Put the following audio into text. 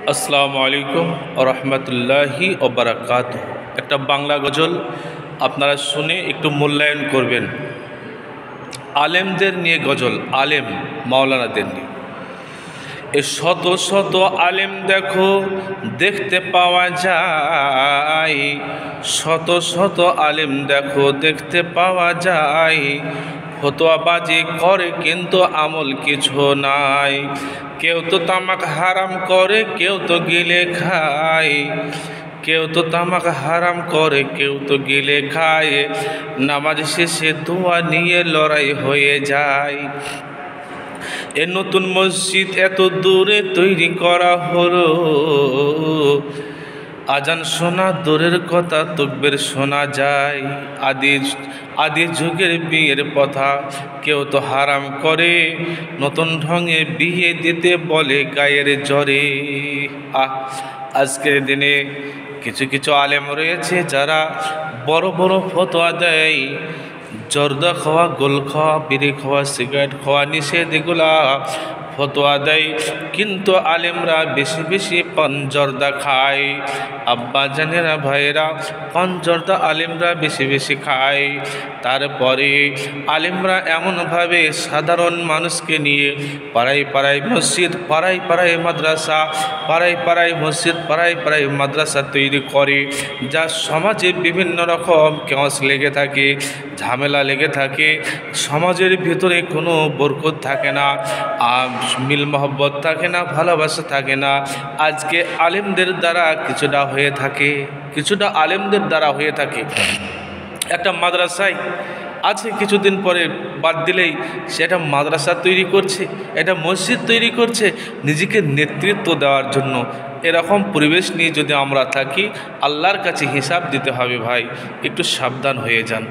আসসালামু আলাইকুম রহমতুল্লাহি ওবারাকাত। একটা বাংলা গজল আপনারা শুনে একটু মূল্যায়ন করবেন। আলেমদের নিয়ে গজল, আলেম মাওলানাদের নিয়ে। এ শত শত আলেম দেখো দেখতে পাওয়া যায়, শত শত আলেম দেখো দেখতে পাওয়া যায়। ফতোয়াবাজি করে কিন্তু আমল কিছু নাই। কেউ তো তামাক হারাম করে, কেউ তো গিলে খায়। কেউ তো তামাক হারাম করে, কেউ তো গিলে খায়। নামাজ শেষে দোয়া নিয়ে লড়াই হয়ে যায়। এ নতুন মসজিদ এত দূরে তৈরি করা হলো, আজান শোনা দূরের কথা তাকবীর শোনা যায়। আদি যুগের বিয়ের কথা কেউ তো হারাম করে, নতুন ঢঙে বিয়ে দিতে বলে গায়ের জ্বরে। আজকের দিনে কিছু কিছু আলেম রয়েছে যারা বড় বড় ফতোয়া দেয়। জর্দা খাওয়া, গোল খাওয়া, বিড়ি খাওয়া, সিগারেট খাওয়া নিষেধ, এগুলা ফতোয়া দেয়। কিন্তু আলেমরা বেশি বেশি পান জর্দা খায়। আব্বা জানেরা, ভাইয়েরা, পান জর্দা আলেমরা বেশি বেশি খায়। তারপরে আলেমরা এমনভাবে সাধারণ মানুষকে নিয়ে পাড়ায় পাড়ায় মসজিদ, পাড়ায় পাড়ায় মাদ্রাসা, পাড়ায় পাড়ায় মসজিদ, পাড়ায় পাড়ায় মাদ্রাসা তৈরি করে, যা সমাজে বিভিন্ন রকম কেওয়াস লেগে থাকে, ঝামেলা লেগে থাকে। সমাজের ভিতরে কোনো বরকত থাকে না, মিল মহব্বত থাকে না, ভালোবাসা থাকে না। আজকে আলেমদের দ্বারা কিছুটা হয়ে থাকে, কিছুটা আলেমদের দ্বারা হয়ে থাকে। একটা মাদ্রাসায় আছে, কিছুদিন পরে বাদ দিলেই সেটা মাদ্রাসা তৈরি করছে, এটা মসজিদ তৈরি করছে নিজেকে নেতৃত্ব দেওয়ার জন্য। এরকম পরিবেশ নিয়ে যদি আমরা থাকি, আল্লাহর কাছে হিসাব দিতে হবে। ভাই, একটু সাবধান হয়ে যান।